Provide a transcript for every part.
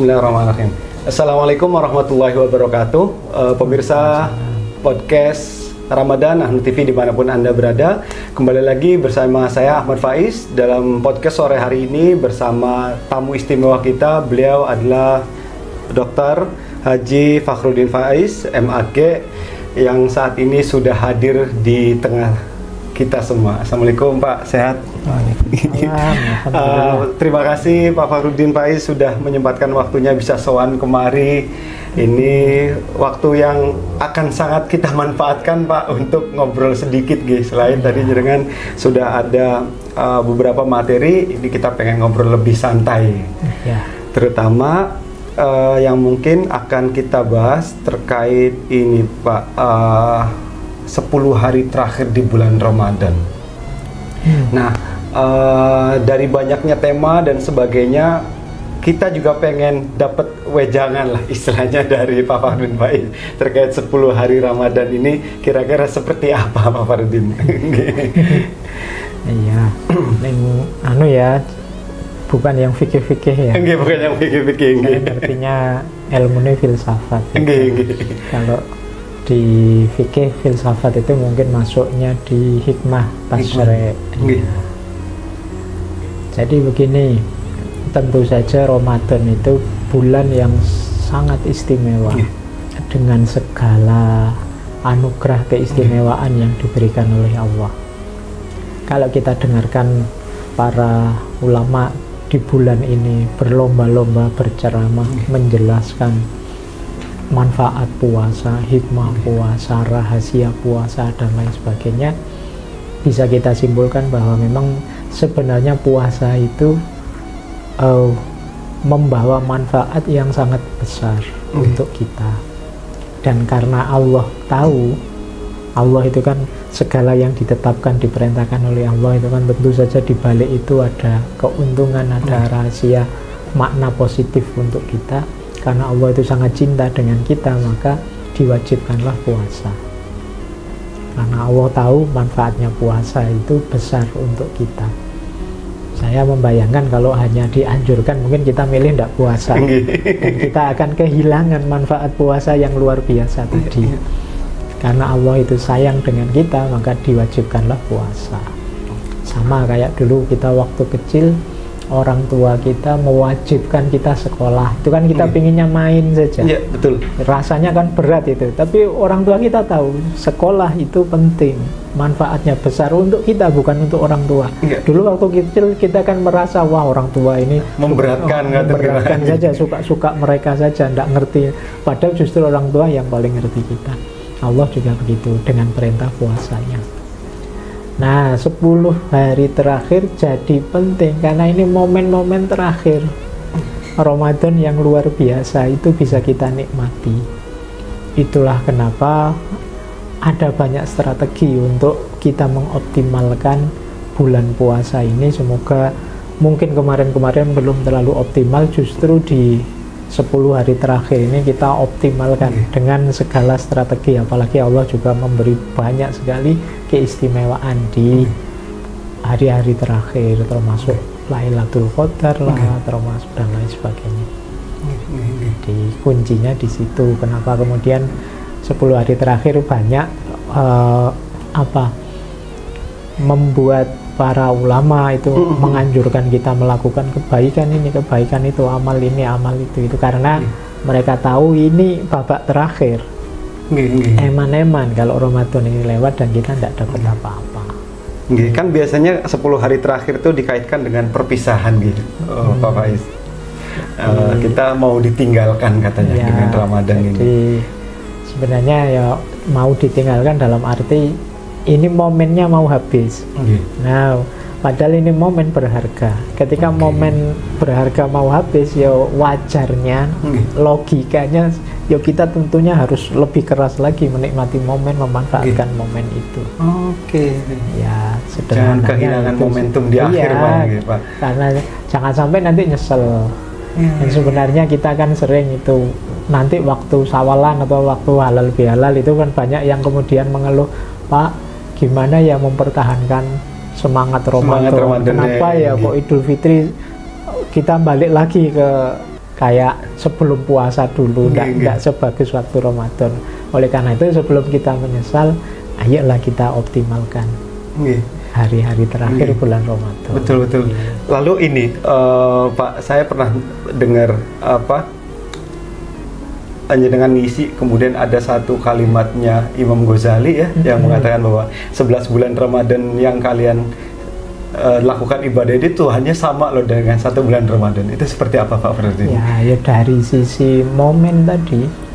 Bismillahirrahmanirrahim. Assalamualaikum warahmatullahi wabarakatuh. Pemirsa podcast Ramadan Ahnu TV dimanapun Anda berada, kembali lagi bersama saya Ahmad Faiz dalam podcast sore hari ini bersama tamu istimewa kita. Beliau adalah Dr. Haji Fakhruddin Faiz, MAG, yang saat ini sudah hadir di tengah kita semua. Assalamualaikum Pak, sehat? Terima kasih Pak Fakhruddin Faiz sudah menyempatkan waktunya bisa sowan kemari. Ini waktu yang akan sangat kita manfaatkan Pak untuk ngobrol sedikit guys. Selain tadi jenengan sudah ada beberapa materi, ini kita pengen ngobrol lebih santai. Terutama yang mungkin akan kita bahas terkait ini Pak, 10 hari terakhir di bulan Ramadan. Nah, dari banyaknya tema dan sebagainya, kita juga pengen dapat wejangan lah istilahnya dari Pak Fakhruddin Faiz terkait 10 hari Ramadan ini kira-kira seperti apa Pak Fakhruddin? Iya, anu ya, bukan yang fikih-fikih ya. Bukan yang fikih-fikih. Artinya ilmunya filsafat. Kalau di fikih filsafat itu mungkin masuknya di hikmah tasyri'. Jadi begini, tentu saja Ramadan itu bulan yang sangat istimewa dengan segala anugerah keistimewaan yang diberikan oleh Allah. Kalau kita dengarkan para ulama di bulan ini berlomba-lomba berceramah menjelaskan manfaat puasa, hikmah puasa, rahasia puasa, dan lain sebagainya, bisa kita simpulkan bahwa memang sebenarnya puasa itu membawa manfaat yang sangat besar untuk kita. Dan karena Allah tahu, Allah itu kan segala yang ditetapkan, diperintahkan oleh Allah itu kan tentu saja di balik itu ada keuntungan, ada rahasia, makna positif untuk kita. Karena Allah itu sangat cinta dengan kita, maka diwajibkanlah puasa. Karena Allah tahu manfaatnya puasa itu besar untuk kita. Saya membayangkan kalau hanya dianjurkan, mungkin kita milih tidak puasa. Dan kita akan kehilangan manfaat puasa yang luar biasa tadi. Karena Allah itu sayang dengan kita, maka diwajibkanlah puasa. Sama kayak dulu kita waktu kecil, orang tua kita mewajibkan kita sekolah. Itu kan kita pinginnya main saja. Iya, betul. Rasanya kan berat itu. Tapi orang tua kita tahu sekolah itu penting, manfaatnya besar untuk kita, bukan untuk orang tua. Dulu waktu kecil kita kan merasa wah orang tua ini memberatkan saja, suka-suka mereka saja, tidak ngerti. Padahal justru orang tua yang paling ngerti kita. Allah juga begitu dengan perintah puasanya. Nah, 10 hari terakhir jadi penting karena ini momen-momen terakhir Ramadan yang luar biasa, itu bisa kita nikmati. Itulah kenapa ada banyak strategi untuk kita mengoptimalkan bulan puasa ini. Semoga mungkin kemarin-kemarin belum terlalu optimal, justru di 10 hari terakhir ini kita optimalkan dengan segala strategi. Apalagi Allah juga memberi banyak sekali keistimewaan di hari-hari terakhir, termasuk Lailatul Qadar lah, termasuk dan lain sebagainya. Jadi kuncinya di situ. Kenapa kemudian 10 hari terakhir banyak membuat para ulama itu menganjurkan kita melakukan kebaikan ini, kebaikan itu, amal ini, amal itu karena mereka tahu ini babak terakhir. Eman-eman kalau Ramadan ini lewat dan kita tidak dapat apa-apa. Kan biasanya 10 hari terakhir itu dikaitkan dengan perpisahan gitu, Pak Faiz. Kita mau ditinggalkan katanya dengan Ramadan ini. Jadi sebenarnya ya mau ditinggalkan dalam arti ini momennya mau habis. Nah, padahal ini momen berharga. Ketika momen berharga mau habis, ya wajarnya, logikanya, ya kita tentunya harus lebih keras lagi menikmati momen, memanfaatkan momen itu. Ya, sederhananya. Jangan kehilangan momentum di akhir, Pak. Karena jangan sampai nanti nyesel. Dan sebenarnya kita kan sering itu nanti waktu sawalan atau waktu halal bihalal itu kan banyak yang kemudian mengeluh, Pak, gimana ya mempertahankan semangat Ramadan. Kenapa ya kok Idul Fitri kita balik lagi ke kayak sebelum puasa dulu, nggak sebagus waktu Ramadan. Oleh karena itu sebelum kita menyesal, ayolah kita optimalkan hari-hari terakhir bulan Ramadan. Betul. Lalu ini Pak, saya pernah dengar hanya dengan ngisi, kemudian ada satu kalimatnya Imam Ghazali ya, yang mengatakan bahwa 11 bulan Ramadan yang kalian lakukan ibadah itu hanya sama loh dengan 1 bulan Ramadan. Itu seperti apa Pak Ferdin? Ya dari sisi momen tadi.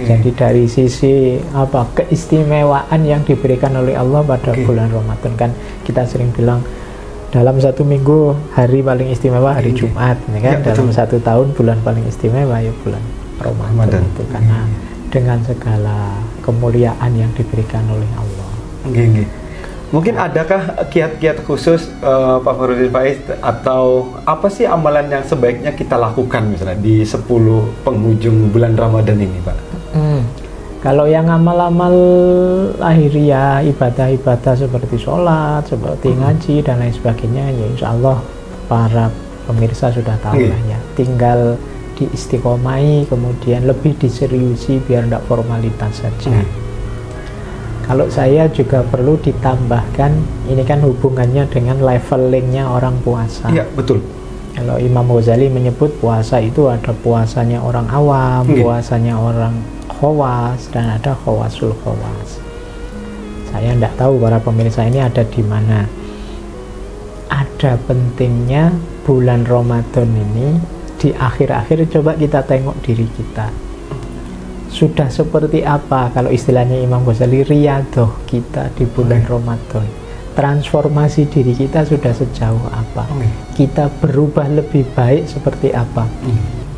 Jadi dari sisi keistimewaan yang diberikan oleh Allah pada bulan Ramadan, kan kita sering bilang dalam 1 minggu hari paling istimewa hari Jumat, ya kan? Dalam 1 tahun bulan paling istimewa ya bulan Ramadan itu, karena dengan segala kemuliaan yang diberikan oleh Allah. Mungkin adakah kiat-kiat khusus Pak Farudin Faiz, atau apa sih amalan yang sebaiknya kita lakukan misalnya di 10 penghujung bulan Ramadan ini Pak? Kalau yang amal-amal lahiriah, ibadah-ibadah seperti sholat, seperti ngaji dan lain sebagainya, ya insya Allah para pemirsa sudah tahu lah ya. Tinggal diistiqomai, kemudian lebih diseriusi biar tidak formalitas saja. Kalau saya juga perlu ditambahkan, ini kan hubungannya dengan levelingnya orang puasa. Iya, betul. Kalau Imam Ghazali menyebut puasa itu ada puasanya orang awam, puasanya orang khawas, dan ada khawasul khawas. Saya tidak tahu para pemirsa ini ada di mana. Ada pentingnya bulan Ramadan ini, di akhir-akhir coba kita tengok diri kita. Sudah seperti apa kalau istilahnya Imam Ghazali, riyadhah kita di bulan Ramadan. Transformasi diri kita sudah sejauh apa? Kita berubah lebih baik seperti apa?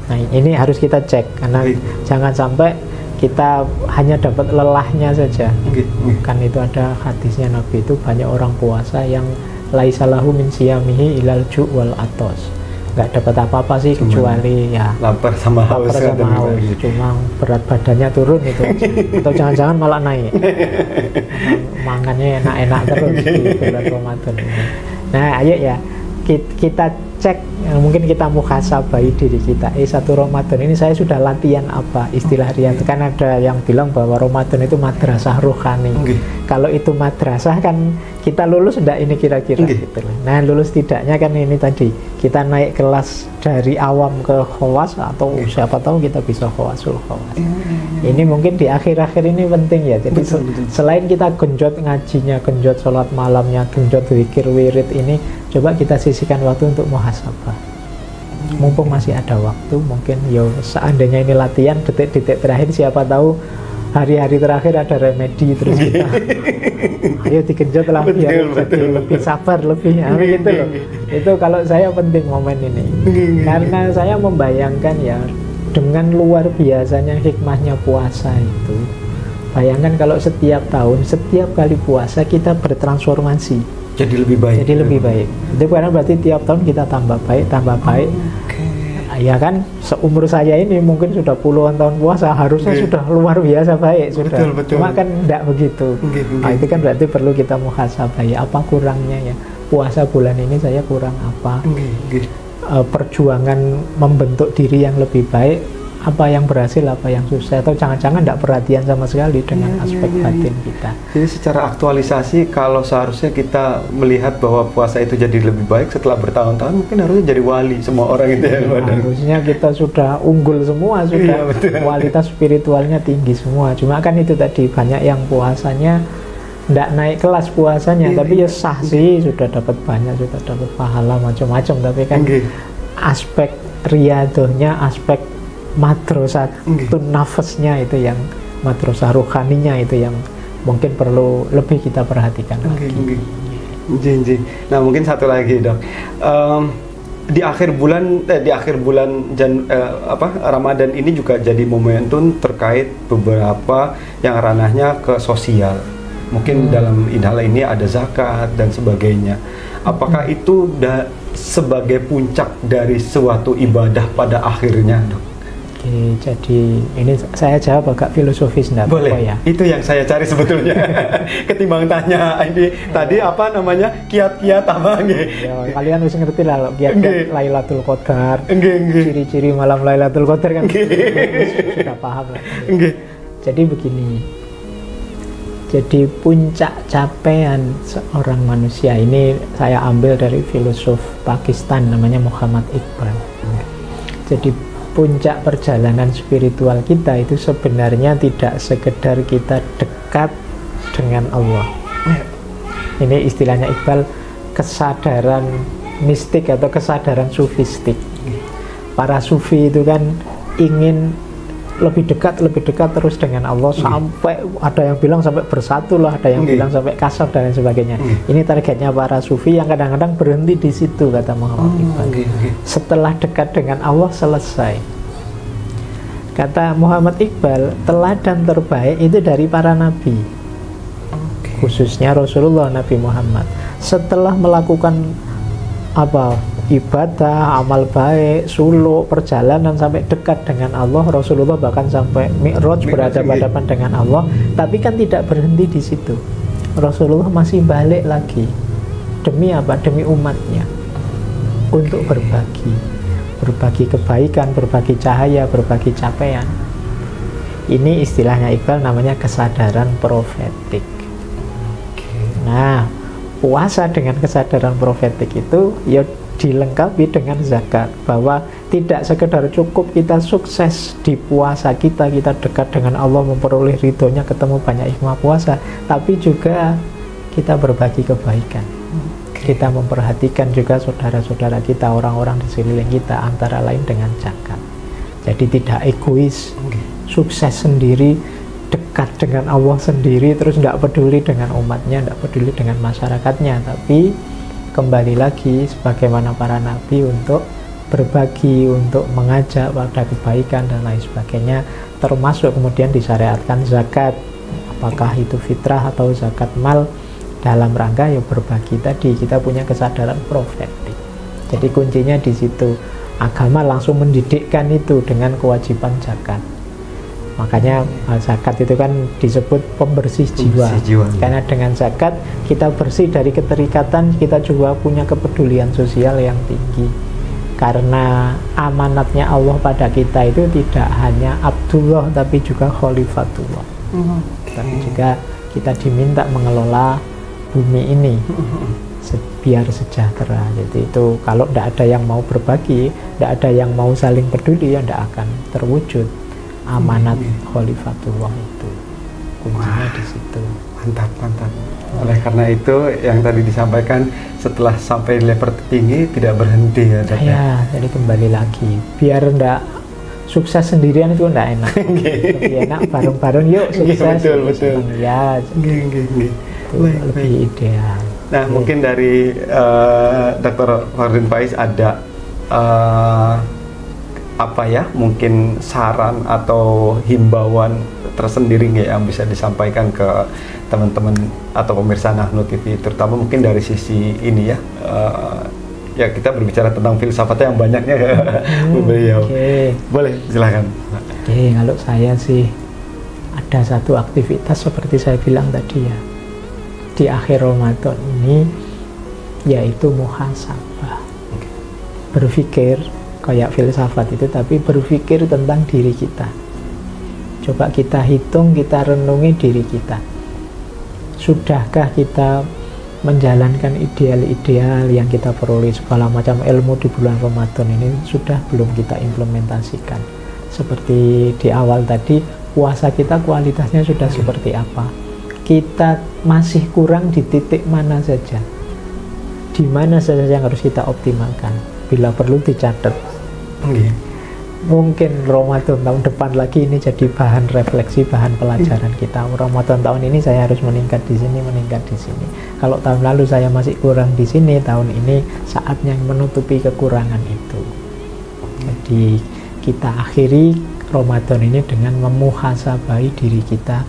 Nah, ini harus kita cek, karena jangan sampai kita hanya dapat lelahnya saja. Kan itu ada hadisnya Nabi, itu banyak orang puasa yang laisalahu min siyamihi ilal ju' wal atos, nggak dapat apa-apa sih kecuali ya lapar sama haus, cuma berat badannya turun itu atau jangan-jangan malah naik, mangannya enak-enak terus di bulan Ramadan ini. Nah ayo ya kita cek, mungkin kita muhasabahi diri kita, 1 Ramadan ini saya sudah latihan apa, istilah riyadhah. Kan ada yang bilang bahwa Ramadan itu madrasah rohani. Kalau itu madrasah kan kita lulus enggak ini kira-kira gitu. Nah lulus tidaknya kan ini tadi, kita naik kelas dari awam ke khawas, atau siapa tahu kita bisa khawasul khawas. Ini mungkin di akhir-akhir ini penting ya. Jadi selain kita genjot ngajinya, genjot sholat malamnya, genjot zikir wirid ini, coba kita sisihkan waktu untuk muhasabah. Mumpung masih ada waktu, mungkin ya seandainya ini latihan, detik-detik terakhir siapa tahu hari-hari terakhir ada remedi, terus kita ayo digenjot lah biar jadi lebih sabar, lebih gitu loh. Itu kalau saya penting momen ini, karena saya membayangkan ya, dengan luar biasanya hikmahnya puasa itu. Bayangkan kalau setiap tahun, setiap kali puasa kita bertransformasi jadi lebih baik. Jadi lebih baik. Itu karena berarti tiap tahun kita tambah baik, tambah baik. Ya kan, seumur saya ini mungkin sudah puluhan tahun puasa, harusnya sudah luar biasa baik sudah. Betul. Cuma kan tidak begitu. Nah, itu kan berarti perlu kita muhasabah ya, apa kurangnya ya. Puasa bulan ini saya kurang apa? Perjuangan membentuk diri yang lebih baik, apa yang berhasil, apa yang susah, atau jangan-jangan tidak perhatian sama sekali dengan aspek batin kita. Jadi secara aktualisasi, kalau seharusnya kita melihat bahwa puasa itu jadi lebih baik setelah bertahun-tahun, mungkin harusnya jadi wali semua orang itu ya. Harusnya kita sudah unggul semua, sudah kualitas spiritualnya tinggi semua. Cuma kan itu tadi, banyak yang puasanya tidak naik kelas puasanya, tapi ya sah sih, sudah dapat banyak, sudah dapat pahala macam-macam, tapi kan aspek riyadhahnya, aspek madrasah itu nafasnya, itu yang madrasah rohaninya itu yang mungkin perlu lebih kita perhatikan lagi. Nah mungkin satu lagi dok, di akhir bulan Ramadan ini juga jadi momentum terkait beberapa yang ranahnya ke sosial. Mungkin dalam hal ini ada zakat dan sebagainya. Apakah itu sebagai puncak dari suatu ibadah pada akhirnya dok? Oke, jadi ini saya jawab agak filosofis enggak boleh ya? Itu yang saya cari sebetulnya. Ketimbang tanya ini tadi apa namanya kiat-kiat apa nggih. Ya, kalian harus ngerti lah kiat-kiat Lailatul Qadar. Ciri-ciri malam Lailatul Qadar kan sudah paham lah. Jadi begini. Jadi puncak capaian seorang manusia ini saya ambil dari filosof Pakistan namanya Muhammad Iqbal. Jadi puncak perjalanan spiritual kita itu sebenarnya tidak sekedar kita dekat dengan Allah. Ini istilahnya Iqbal, kesadaran mistik atau kesadaran sufistik. Para sufi itu kan ingin lebih dekat terus dengan Allah, sampai ada yang bilang sampai bersatu lah, ada yang bilang sampai kasaf dan lain sebagainya. Ini targetnya para sufi yang kadang-kadang berhenti di situ, kata Muhammad Iqbal. Setelah dekat dengan Allah selesai. Kata Muhammad Iqbal, teladan terbaik itu dari para nabi, khususnya Rasulullah Nabi Muhammad. Setelah melakukan ibadah, amal baik, suluk, perjalanan sampai dekat dengan Allah, Rasulullah bahkan sampai Mi'raj berhadapan-hadapan dengan Allah, tapi kan tidak berhenti di situ. Rasulullah masih balik lagi. Demi apa? Demi umatnya. Untuk berbagi kebaikan, berbagi cahaya, berbagi capaian. Ini istilahnya Iqbal namanya kesadaran profetik. Nah, puasa dengan kesadaran profetik itu ya dilengkapi dengan zakat, bahwa tidak sekedar cukup kita sukses di puasa kita dekat dengan Allah, memperoleh ridhonya, ketemu banyak hikmah puasa, tapi juga kita berbagi kebaikan. Kita memperhatikan juga saudara-saudara kita, orang-orang di sekeliling kita, antara lain dengan zakat. Jadi tidak egois, sukses sendiri, dekat dengan Allah sendiri, terus tidak peduli dengan umatnya, tidak peduli dengan masyarakatnya, tapi kembali lagi sebagaimana para nabi untuk berbagi, untuk mengajak pada kebaikan dan lain sebagainya, termasuk kemudian disyariatkan zakat, apakah itu fitrah atau zakat mal, dalam rangka ya berbagi tadi. Kita punya kesadaran profetik. Jadi kuncinya di situ. Agama langsung mendidikkan itu dengan kewajiban zakat. Makanya zakat itu kan disebut pembersih jiwa. Karena dengan zakat kita bersih dari keterikatan, kita juga punya kepedulian sosial yang tinggi. Karena amanatnya Allah pada kita itu tidak hanya Abdullah, tapi juga Khalifatullah. Tapi juga kita diminta mengelola bumi ini biar sejahtera. Jadi itu kalau tidak ada yang mau berbagi, tidak ada yang mau saling peduli, ya tidak akan terwujud amanat Khalifatullah itu. Kuncinya di situ. Mantap. Oleh karena itu yang tadi disampaikan, setelah sampai level tertinggi tidak berhenti ya, Dok. Ya, jadi kembali lagi. Biar ndak sukses sendirian itu ndak enak. Lebih enak bareng-bareng yuk sukses. Betul. Ya, lebih ideal. Nah, mungkin dari Dr. Fardin Faiz ada mungkin saran atau himbauan tersendiri nggak yang bisa disampaikan ke teman-teman atau pemirsa Nahnu TV, terutama mungkin dari sisi ini ya, ya kita berbicara tentang filsafatnya yang banyaknya beliau. Boleh, silakan. Kalau saya sih ada satu aktivitas seperti saya bilang tadi ya, di akhir Ramadan ini, yaitu muhasabah. Berpikir kayak filsafat itu, tapi berpikir tentang diri kita. Coba kita hitung, kita renungi diri kita. Sudahkah kita menjalankan ideal-ideal yang kita peroleh, segala macam ilmu di bulan Ramadan ini sudah belum kita implementasikan? Seperti di awal tadi, puasa kita kualitasnya sudah seperti apa? Kita masih kurang di titik mana saja? Di mana saja yang harus kita optimalkan? Bila perlu dicatat. Mungkin Ramadan tahun depan lagi ini jadi bahan refleksi, bahan pelajaran kita. Ramadan tahun ini saya harus meningkat di sini, meningkat di sini. Kalau tahun lalu saya masih kurang di sini, tahun ini saatnya menutupi kekurangan itu. Jadi kita akhiri Ramadan ini dengan memuhasabai diri kita,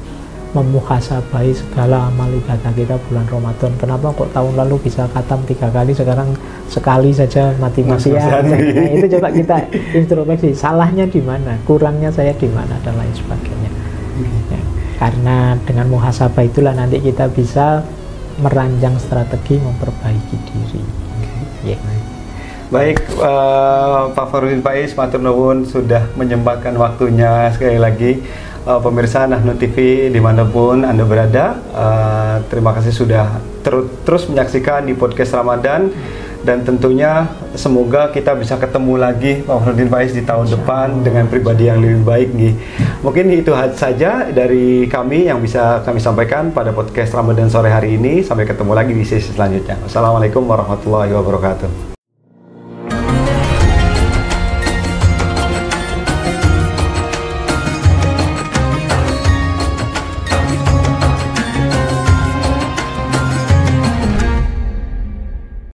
memuhasabai segala amal ibadah kita bulan Ramadan. Kenapa kok tahun lalu bisa khatam 3 kali, sekarang sekali saja mati-matian. Nah, itu coba kita introspeksi, salahnya di mana, kurangnya saya di mana, dan lain sebagainya. Ya, karena dengan muhasabah itulah nanti kita bisa merancang strategi memperbaiki diri. Ya. Baik, Pak Farudin Pais, matur nuwun sudah menyempatkan waktunya. Sekali lagi pemirsa Nahnu TV dimanapun Anda berada, terima kasih sudah terus menyaksikan di podcast Ramadan, dan tentunya semoga kita bisa ketemu lagi Pak Farudin Pais di tahun depan dengan pribadi yang lebih baik nih. Mungkin itu saja dari kami yang bisa kami sampaikan pada podcast Ramadan sore hari ini. Sampai ketemu lagi di sesi selanjutnya. Wassalamualaikum warahmatullahi wabarakatuh.